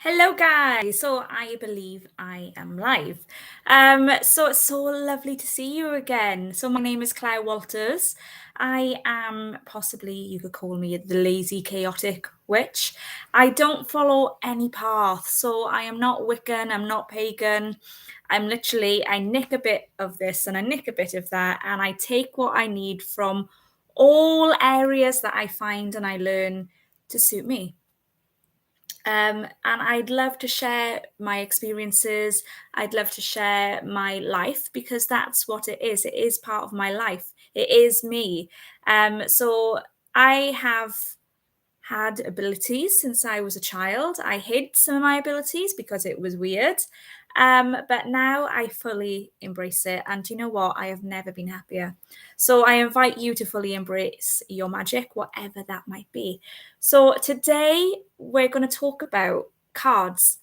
Hello, guys. So I believe I am live. So it's so lovely to see you again. So my name is Claire Walters. I am possibly, you could call me the lazy, chaotic witch. I don't follow any path. So I am not Wiccan, I'm not pagan. I nick a bit of this and I nick a bit of that, and I take what I need from all areas that I find and I learn to suit me. And I'd love to share my experiences. I'd love to share my life because that's what it is. It is part of my life. It is me. So I have had abilities since I was a child. I hid some of my abilities because it was weird. But now I fully embrace it. And you know what? I have never been happier. So I invite you to fully embrace your magic, whatever that might be. So today we're going to talk about cards.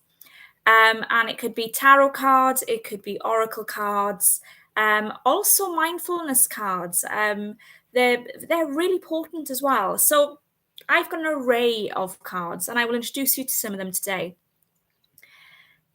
And it could be tarot cards, it could be oracle cards, also mindfulness cards. They're really important as well. So I've got an array of cards, and I will introduce you to some of them today.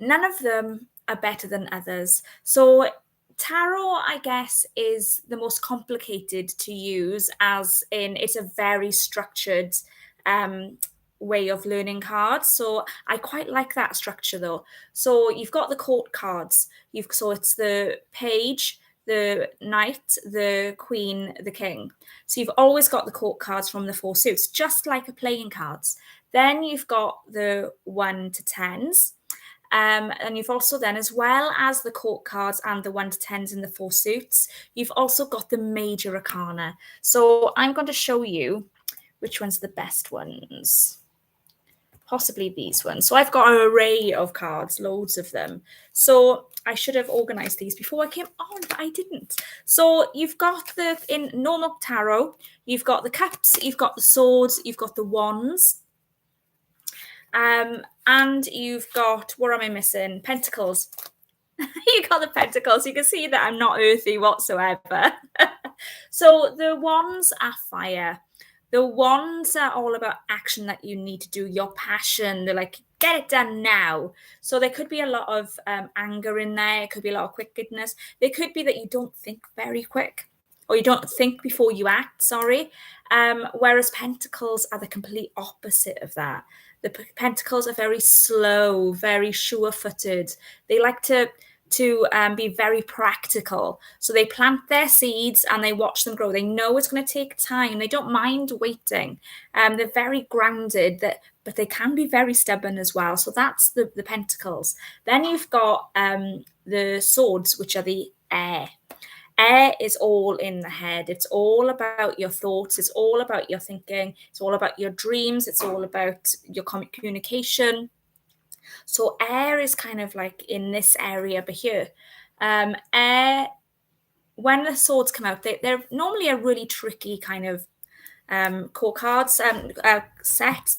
None of them are better than others. So tarot, I guess, is the most complicated to use, as in it's a very structured um, way of learning cards. So I quite like that structure though. So you've got the court cards. So it's the page, the knight, the queen, the king. So you've always got the court cards from the four suits, just like a playing cards. Then you've got the 1 to 10s. And you've also then, as well as the court cards and the 1 to 10s in the four suits, you've also got the major arcana. So I'm going to show you which one's the best ones. Possibly these ones. So I've got an array of cards, loads of them. So I should have organized these before I came on, but I didn't. So you've got in normal tarot, you've got the cups, you've got the swords, you've got the wands. And you've got, what am I missing? Pentacles. You got the pentacles. You can see that I'm not earthy whatsoever. So the wands are fire. The wands are all about action that you need to do, your passion. They're like, get it done now. So there could be a lot of anger in there. It could be a lot of quickness. There could be that you don't think very quick, or you don't think before you act, sorry. Whereas pentacles are the complete opposite of that. The pentacles are very slow, very sure-footed. They like to be very practical. So they plant their seeds and they watch them grow. They know it's going to take time. They don't mind waiting. They're very grounded, but they can be very stubborn as well. So that's the pentacles. Then you've got the swords, which are the air. Air is all in the head. It's all about your thoughts. It's all about your thinking. It's all about your dreams. It's all about your communication. So air is kind of like in this area over here. Air, when the swords come out, they're normally a really tricky kind of core cards set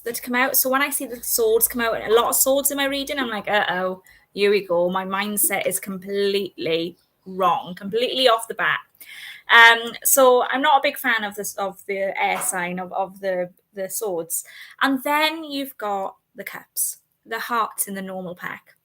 that come out. So when I see the swords come out, a lot of swords in my reading, I'm like, uh-oh, here we go. My mindset is completely wrong, completely off the bat. So I'm not a big fan of this, of the air sign of the swords. And then you've got the cups, the hearts in the normal pack.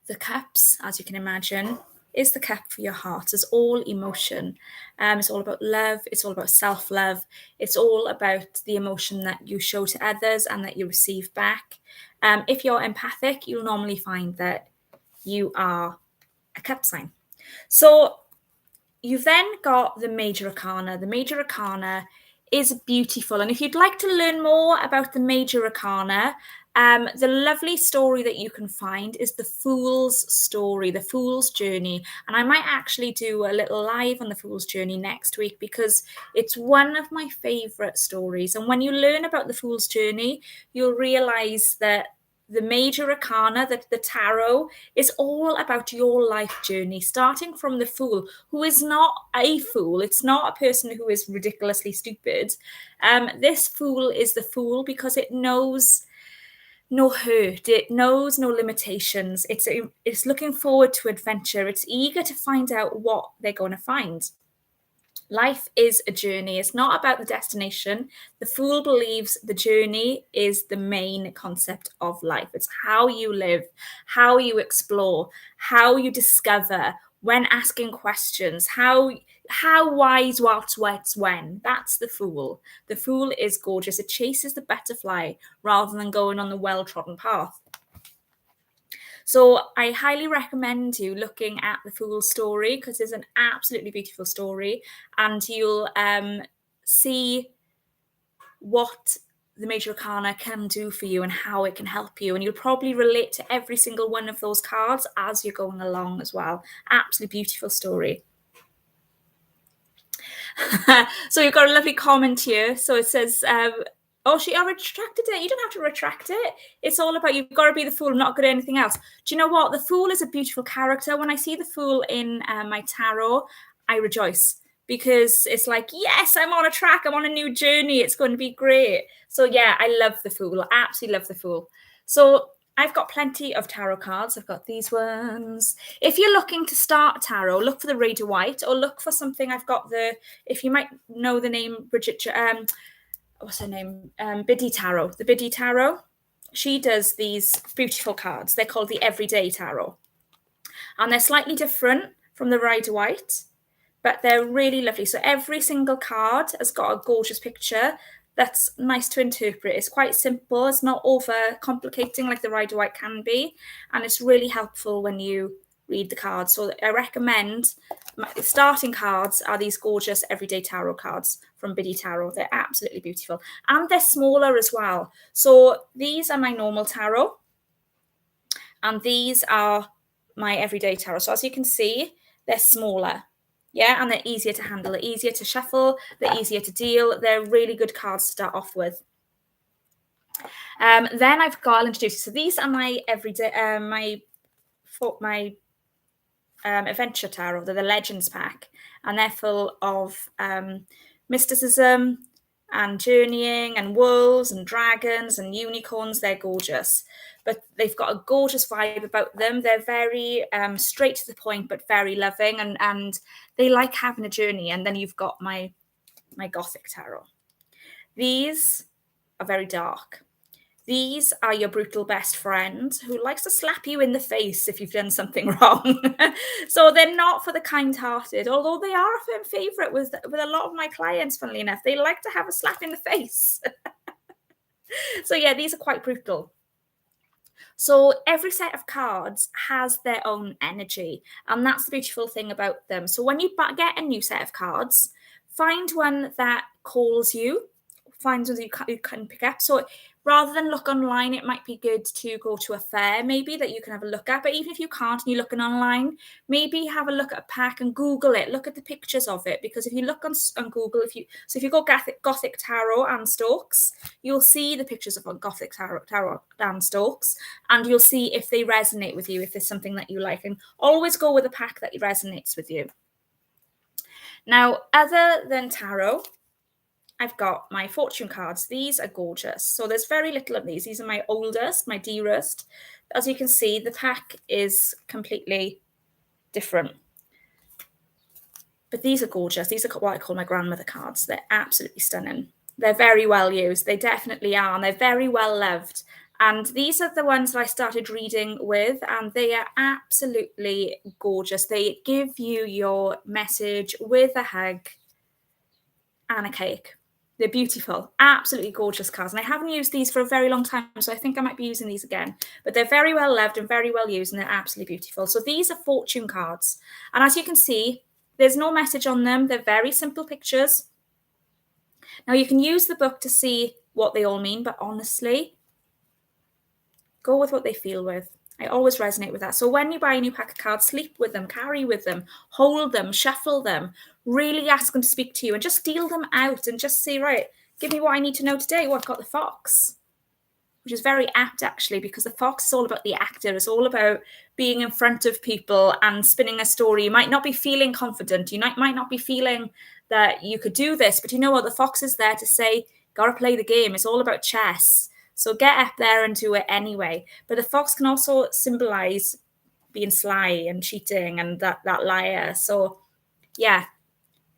The cups, as you can imagine, is the cup for your heart. It's all emotion. It's all about love. It's all about self-love. It's all about the emotion that you show to others and that you receive back. If you're empathic, you'll normally find that you are a cup sign. So you've then got the major arcana. The major arcana is beautiful. And if you'd like to learn more about the major arcana, the lovely story that you can find is the Fool's Story, the Fool's Journey. And I might actually do a little live on the Fool's Journey next week because it's one of my favorite stories. And when you learn about the Fool's Journey, you'll realize that the major arcana, that the tarot, is all about your life journey, starting from the fool, who is not a fool. It's not a person who is ridiculously stupid. This fool is the fool because it knows no hurt, it knows no limitations. It's looking forward to adventure. It's eager to find out what they're going to find. Life is a journey. It's not about the destination. The fool believes the journey is the main concept of life. It's how you live, how you explore, how you discover when asking questions, how wise what's when. That's the fool. The fool is gorgeous. It chases the butterfly rather than going on the well-trodden path. So I highly recommend you looking at the Fool's story, because it's an absolutely beautiful story, and you'll see what the Major Arcana can do for you and how it can help you. And you'll probably relate to every single one of those cards as you're going along as well. Absolutely beautiful story. So you've got a lovely comment here. So it says, oh, I retracted it. You don't have to retract it. It's all about, you've got to be the fool, not good at anything else. Do you know what? The fool is a beautiful character. When I see the fool in my tarot, I rejoice, because it's like, yes, I'm on a track. I'm on a new journey. It's going to be great. So yeah, I love the fool. I absolutely love the fool. So I've got plenty of tarot cards. I've got these ones. If you're looking to start tarot, look for the Rider White, or look for something. I've got if you might know the name, Bridget, what's her name? Biddy Tarot. The Biddy Tarot. She does these beautiful cards. They're called the Everyday Tarot. And they're slightly different from the Rider White, but they're really lovely. So every single card has got a gorgeous picture that's nice to interpret. It's quite simple. It's not over complicating like the Rider White can be. And it's really helpful when you read the cards. So I recommend, starting cards are these gorgeous Everyday Tarot cards from Biddy Tarot. They're absolutely beautiful. And they're smaller as well. So these are my normal tarot. And these are my Everyday Tarot. So as you can see, they're smaller. Yeah, and they're easier to handle, they're easier to shuffle, they're easier to deal. They're really good cards to start off with. Then I'll introduce you. So these are my everyday, my adventure tarot. They're the Legends pack, and they're full of mysticism and journeying and wolves and dragons and unicorns. They're gorgeous, but they've got a gorgeous vibe about them. They're very straight to the point, but very loving, and they like having a journey. And then you've got my Gothic tarot. These are very dark. These are your brutal best friend who likes to slap you in the face if you've done something wrong. So they're not for the kind-hearted, although they are a firm favourite with a lot of my clients, funnily enough. They like to have a slap in the face. So yeah, these are quite brutal. So every set of cards has their own energy, and that's the beautiful thing about them. So when you get a new set of cards, find one that calls you, find one that you can pick up. So rather than look online, it might be good to go to a fair maybe that you can have a look at. But even if you can't and you're looking online, maybe have a look at a pack and Google it. Look at the pictures of it, because if you look on Google, if you go Gothic Tarot and Stokes, you'll see the pictures of Gothic Tarot and Stokes, and you'll see if they resonate with you, if there's something that you like. And always go with a pack that resonates with you. Now, other than tarot, I've got my fortune cards. These are gorgeous. So there's very little of these. These are my oldest, my dearest. As you can see, the pack is completely different. But these are gorgeous. These are what I call my grandmother cards. They're absolutely stunning. They're very well used. They definitely are. And they're very well loved. And these are the ones that I started reading with, and they are absolutely gorgeous. They give you your message with a hug and a cake. They're beautiful, absolutely gorgeous cards. And I haven't used these for a very long time, so I think I might be using these again. But they're very well loved and very well used, and they're absolutely beautiful. So these are fortune cards. And as you can see, there's no message on them. They're very simple pictures. Now, you can use the book to see what they all mean, but honestly, go with what they feel with. I always resonate with that. So when you buy a new pack of cards, sleep with them, carry with them, hold them, shuffle them, really ask them to speak to you, and just deal them out and just say, right, give me what I need to know today. Well, I've got the fox, which is very apt actually, because the fox is all about the actor. It's all about being in front of people and spinning a story. You might not be feeling confident. You might not be feeling that you could do this, but you know what? The fox is there to say, gotta play the game. It's all about chess. So get up there and do it anyway. But the fox can also symbolize being sly and cheating and that liar. So yeah,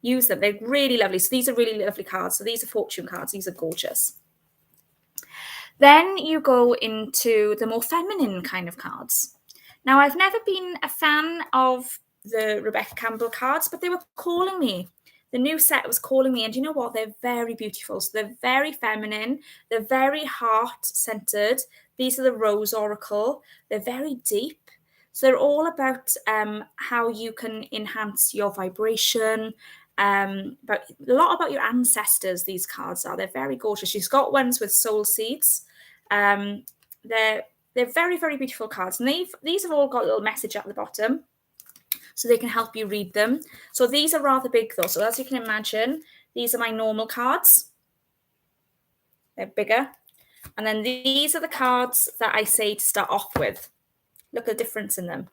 use them. They're really lovely. So these are really lovely cards. So these are fortune cards. These are gorgeous. Then you go into the more feminine kind of cards. Now, I've never been a fan of the Rebecca Campbell cards, but they were calling me. The new set was calling me, and you know what? They're very beautiful. So they're very feminine. They're very heart-centered. These are the Rose Oracle. They're very deep. So they're all about how you can enhance your vibration, but a lot about your ancestors. These cards are. They're very gorgeous. She's got ones with soul seeds. They're very, very beautiful cards, and these have all got a little message at the bottom, so they can help you read them. So these are rather big though. So as you can imagine, these are my normal cards. They're bigger, and then these are the cards that I say to start off with. Look at the difference in them.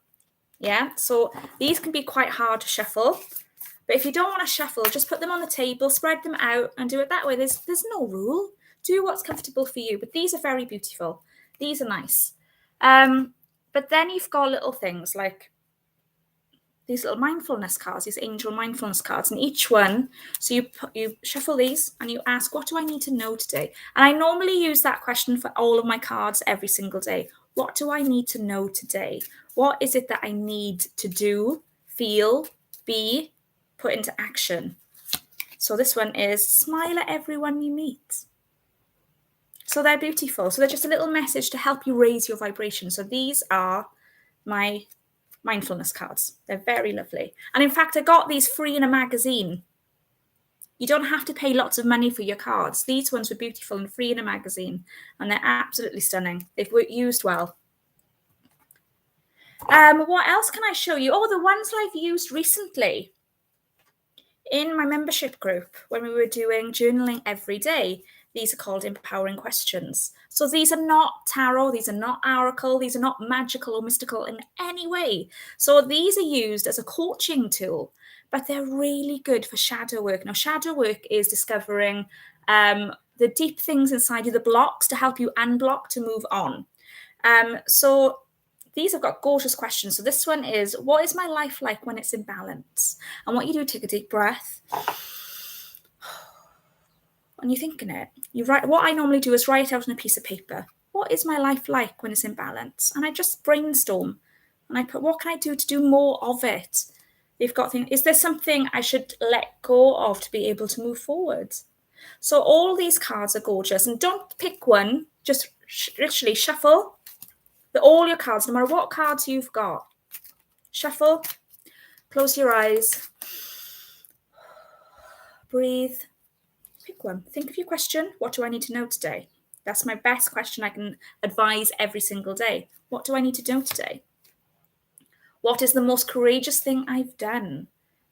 Yeah. So these can be quite hard to shuffle. But if you don't want to shuffle, just put them on the table, spread them out, and do it that way. There's no rule. Do what's comfortable for you. But these are very beautiful. These are nice. But then you've got little things like these little mindfulness cards, these angel mindfulness cards, and each one, so you shuffle these and you ask, what do I need to know today? And I normally use that question for all of my cards every single day. What do I need to know today? What is it that I need to do, feel, be, put into action? So this one is smile at everyone you meet. So they're beautiful. So they're just a little message to help you raise your vibration. So these are my mindfulness cards. They're very lovely. And in fact, I got these free in a magazine. You don't have to pay lots of money for your cards. These ones were beautiful and free in a magazine, and they're absolutely stunning. They've used well. What else can I show you? Oh, the ones I've used recently in my membership group when we were doing journaling every day. These are called empowering questions. So these are not tarot, these are not oracle, these are not magical or mystical in any way. So these are used as a coaching tool, but they're really good for shadow work. Now, shadow work is discovering the deep things inside you, the blocks to help you unblock to move on. So these have got gorgeous questions. So this one is, what is my life like when it's in balance? And what you do, take a deep breath. And you think in it. You write. What I normally do is write out on a piece of paper. What is my life like when it's in balance? And I just brainstorm. And I put, what can I do to do more of it? You've got things. Is there something I should let go of to be able to move forward? So all these cards are gorgeous. And don't pick one. Just literally shuffle all your cards, no matter what cards you've got. Shuffle. Close your eyes. Breathe. Pick one. Think of your question. What do I need to know today? That's my best question I can advise every single day. What do I need to know today? What is the most courageous thing I've done?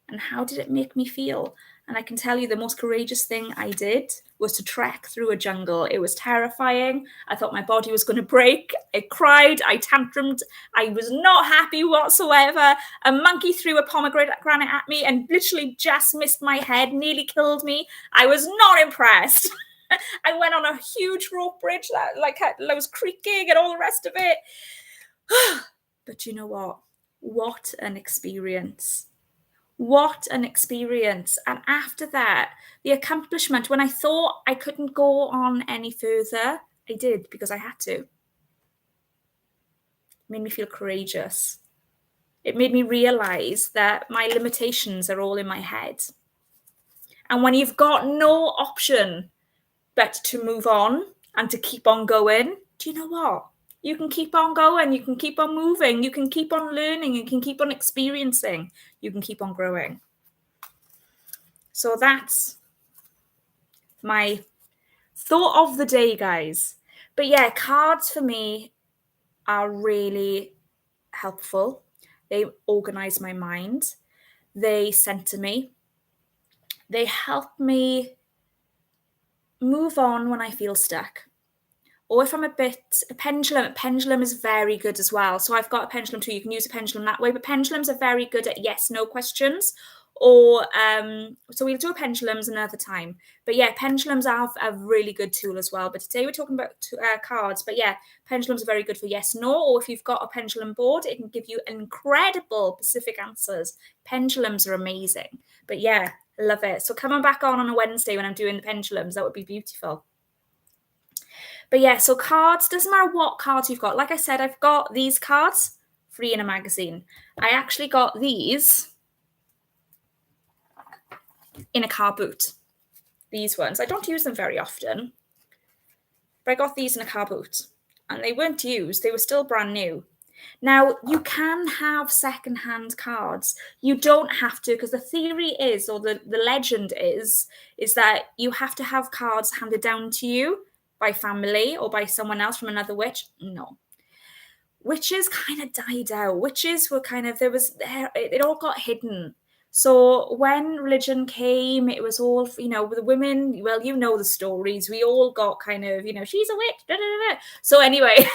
And how did it make me feel? And I can tell you the most courageous thing I did was to trek through a jungle. It was terrifying. I thought my body was going to break. I cried. I tantrumed. I was not happy whatsoever. A monkey threw a pomegranate at me and literally just missed my head, nearly killed me. I was not impressed. I went on a huge rope bridge that was creaking and all the rest of it. But you know what? What an experience. What an experience. And after that, the accomplishment, when I thought I couldn't go on any further, I did because I had to. It made me feel courageous. It made me realize that my limitations are all in my head. And when you've got no option but to move on and to keep on going, do you know what? You can keep on going, you can keep on moving, you can keep on learning, you can keep on experiencing, you can keep on growing. So that's my thought of the day, guys. But yeah, cards for me are really helpful. They organize my mind. They center me. They help me move on when I feel stuck. Or if I'm a pendulum is very good as well. So I've got a pendulum too. You can use a pendulum that way, but pendulums are very good at yes, no questions. Or so we'll do a pendulums another time. But yeah, pendulums are a really good tool as well. But today we're talking about cards. But yeah, pendulums are very good for yes, no. Or if you've got a pendulum board, it can give you incredible specific answers. Pendulums are amazing. But yeah, Love it. So come on back on a Wednesday when I'm doing the pendulums. That would be beautiful. But yeah, so cards, doesn't matter what cards you've got. Like I said, I've got these cards free in a magazine. I actually got these in a car boot. These ones. I don't use them very often, but I got these in a car boot. And they weren't used. They were still brand new. Now, you can have secondhand cards. You don't have to, because the theory is, or the legend is that you have to have cards handed down to you by family or by someone else from another witch. No. Witches kind of died out. Witches were kind of, it all got hidden. So when religion came, it was all, the women, well, you know the stories. We all got kind of, she's a witch. Da, da, da, da. So anyway,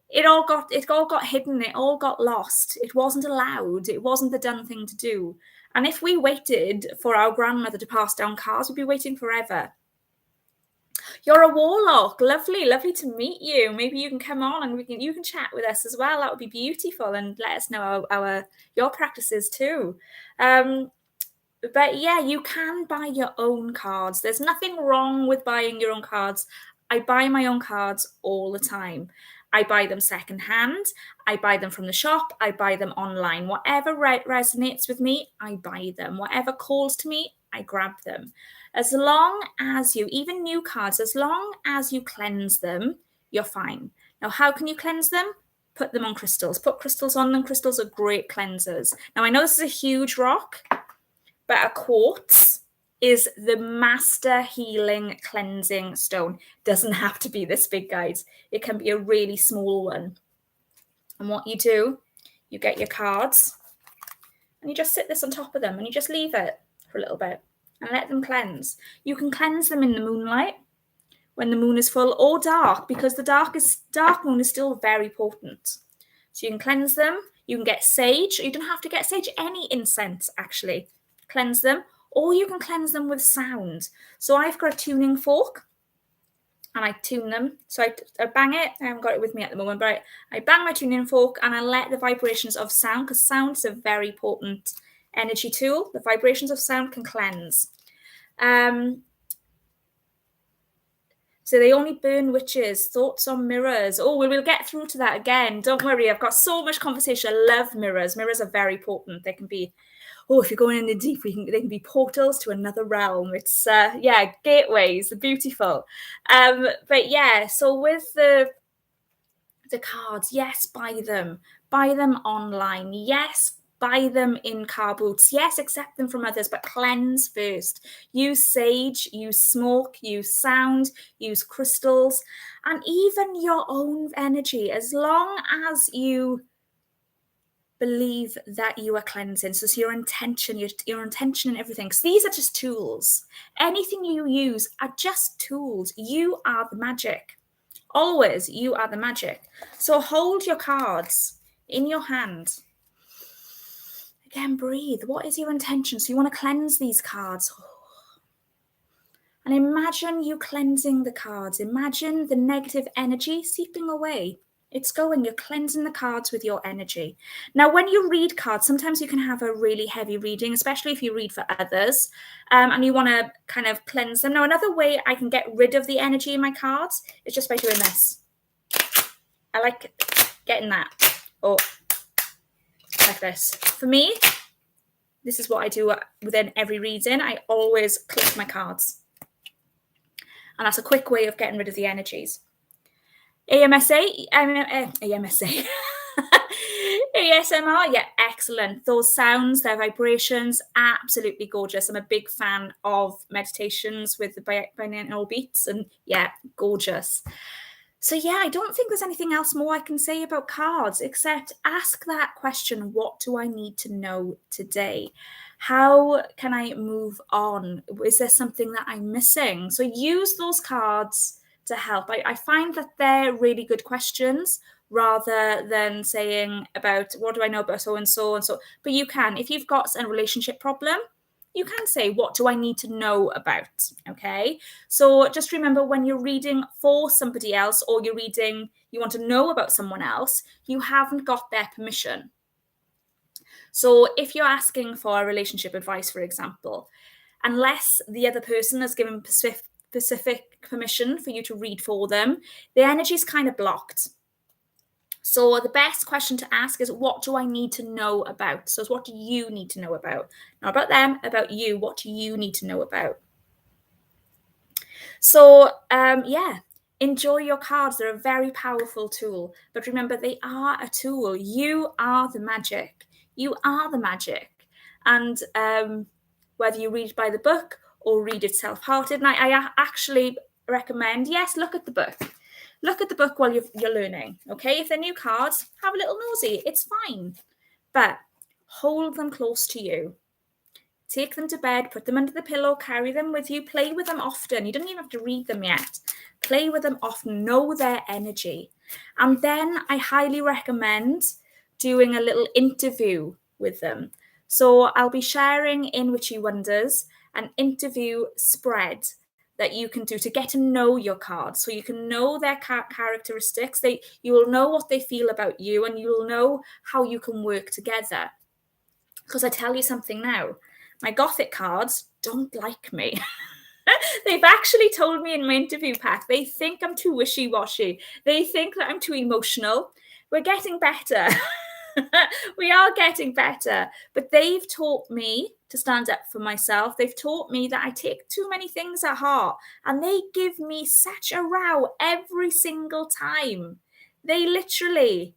it all got hidden. It all got lost. It wasn't allowed. It wasn't the done thing to do. And if we waited for our grandmother to pass down cards, we'd be waiting forever. You're a warlock. Lovely to meet you. Maybe you can come on and you can chat with us as well. That would be beautiful, and let us know your practices too. But yeah, you can buy your own cards. There's nothing wrong with buying your own cards. I buy my own cards all the time. I buy them secondhand. I buy them from the shop. I buy them online. Whatever resonates with me, I buy them. Whatever calls to me, I grab them. As long as even new cards, as long as you cleanse them, you're fine. Now, how can you cleanse them? Put them on crystals. Put crystals on them. Crystals are great cleansers. Now, I know this is a huge rock, but a quartz is the master healing cleansing stone. Doesn't have to be this big, guys. It can be a really small one. And what you do, you get your cards and you just sit this on top of them and you just leave it for a little bit and let them cleanse. You can cleanse them in the moonlight when the moon is full, or dark, because the dark moon is still very potent. So you can cleanse them. You can get sage. You don't have to get sage, any incense actually. Cleanse them, or you can cleanse them with sound. So I've got a tuning fork and I tune them. So I bang it. I haven't got it with me at the moment, but I bang my tuning fork and I let the vibrations of sound, because sound is a very potent energy tool. The vibrations of sound can cleanse. So they only burn witches. Thoughts on mirrors. Oh, we'll get through to that again. Don't worry. I've got so much conversation. I love mirrors. Mirrors are very potent. They can be, if you're going in the deep, they can be portals to another realm. It's, gateways. They're beautiful. But yeah, so with the cards, yes, buy them. Buy them online. Yes, buy them in car boots. Yes, accept them from others, but cleanse first. Use sage, use smoke, use sound, use crystals, and even your own energy, as long as you believe that you are cleansing. So your intention, your intention and everything, because these are just tools. Anything you use are just tools. You are the magic. Always, you are the magic. So hold your cards in your hand. Again, breathe. What is your intention? So you want to cleanse these cards. And imagine you cleansing the cards. Imagine the negative energy seeping away. It's going. You're cleansing the cards with your energy. Now, when you read cards, sometimes you can have a really heavy reading, especially if you read for others, and you want to kind of cleanse them. Now, another way I can get rid of the energy in my cards is just by doing this. I like getting that. Or like this. For me, this is what I do within every reading. I always click my cards. And that's a quick way of getting rid of the energies. AMSA, AMSA, ASMR, yeah, excellent. Those sounds, their vibrations, absolutely gorgeous. I'm a big fan of meditations with the binaural beats, and yeah, gorgeous. So yeah, I don't think there's anything else more I can say about cards, except ask that question, what do I need to know today? How can I move on? Is there something that I'm missing? So use those cards to help. I find that they're really good questions, rather than saying about what do I know about so and so and so. But you can, if you've got a relationship problem, you can say, what do I need to know about? Okay. So just remember, when you're reading for somebody else, or you want to know about someone else, you haven't got their permission. So if you're asking for relationship advice, for example, unless the other person has given specific permission for you to read for them, the energy is kind of blocked. So the best question to ask is, what do I need to know about? So it's, what do you need to know about? Not about them, about you. What do you need to know about? So yeah, enjoy your cards. They're a very powerful tool. But remember, they are a tool. You are the magic. You are the magic. And whether you read by the book or read it self-hearted, and I actually recommend, yes, look at the book. Look at the book while you're learning, okay? If they're new cards, have a little nosy. It's fine. But hold them close to you. Take them to bed, put them under the pillow, carry them with you, play with them often. You don't even have to read them yet. Play with them often, know their energy. And then I highly recommend doing a little interview with them. So I'll be sharing in Witchy Wonders an interview spread that you can do to get to know your cards, so you can know their characteristics. You will know what they feel about you, and you will know how you can work together. Because I tell you something now, my Gothic cards don't like me. They've actually told me in my interview pack, they think I'm too wishy-washy. They think that I'm too emotional. We're getting better. We are getting better. But they've taught me to stand up for myself. They've taught me that I take too many things at heart. And they give me such a row every single time. They literally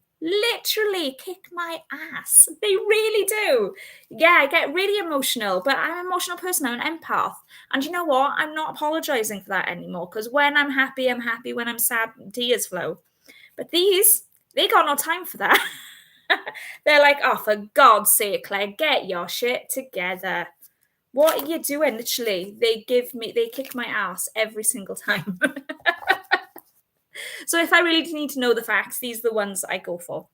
kick my ass. They really do. Yeah, I get really emotional, but I'm an emotional person. I'm an empath. And you know what? I'm not apologizing for that anymore, because when I'm happy, I'm happy. When I'm sad, tears flow. But these, they got no time for that. They're like, oh, for God's sake, Claire, get your shit together. What are you doing? Literally, they kick my ass every single time. So if I really need to know the facts, these are the ones I go for.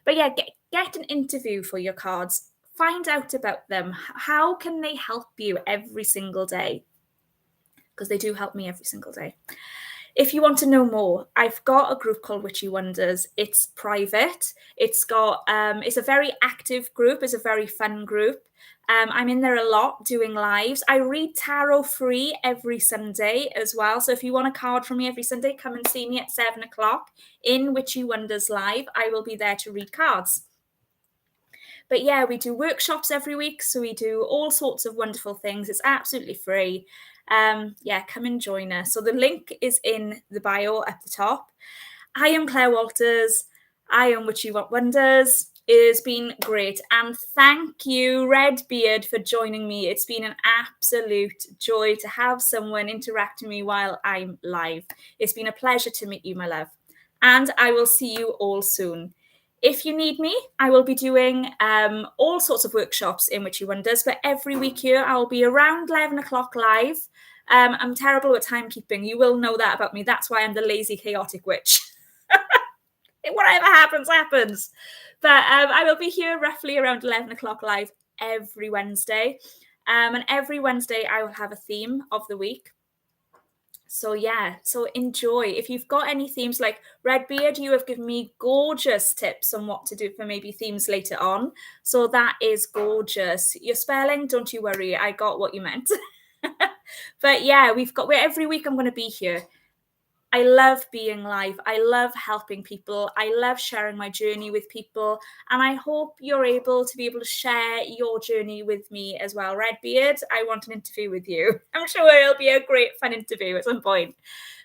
But yeah, get an interview for your cards. Find out about them. How can they help you every single day? Because they do help me every single day. If you want to know more, I've got a group called Witchy Wonders. It's private. It's a very active group. It's a very fun group. I'm in there a lot doing lives. I read tarot free every Sunday as well. So if you want a card from me every Sunday, come and see me at 7:00 in Witchy Wonders Live. I will be there to read cards. But yeah, we do workshops every week. So we do all sorts of wonderful things. It's absolutely free. Yeah, come and join us. So the link is in the bio at the top. I am Claire Walters. I am Witchy Wonders. It has been great. And thank you, Redbeard, for joining me. It's been an absolute joy to have someone interact with me while I'm live. It's been a pleasure to meet you, my love. And I will see you all soon. If you need me, I will be doing all sorts of workshops in Witchy Wonders, but every week here I will be around 11:00 live. I'm terrible at timekeeping. You will know that about me. That's why I'm the lazy, chaotic witch. Whatever happens, happens. But I will be here roughly around 11:00 live every Wednesday. And every Wednesday I will have a theme of the week. So yeah, so enjoy. If you've got any themes, like Redbeard, you have given me gorgeous tips on what to do for maybe themes later on. So that is gorgeous. Your spelling, don't you worry, I got what you meant. But yeah, every week I'm going to be here. I love being live. I love helping people. I love sharing my journey with people. And I hope you're able to share your journey with me as well. Redbeard, I want an interview with you. I'm sure it'll be a great, fun interview at some point.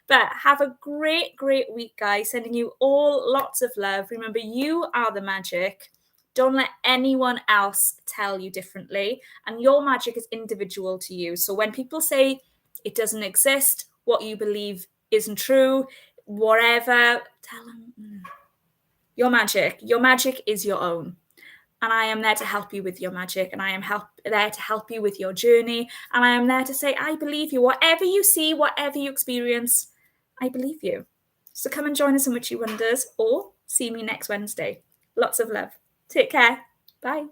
But have a great, great week, guys. Sending you all lots of love. Remember, you are the magic. Don't let anyone else tell you differently. And your magic is individual to you. So when people say it doesn't exist, what you believe isn't true, whatever, tell them your magic is your own, and I am there to help you with your magic, and I am there to help you with your journey, and I am there to say I believe you. Whatever you see, whatever you experience, I believe you. So come and join us in Witchy Wonders, or see me next Wednesday. Lots of love. Take care. Bye.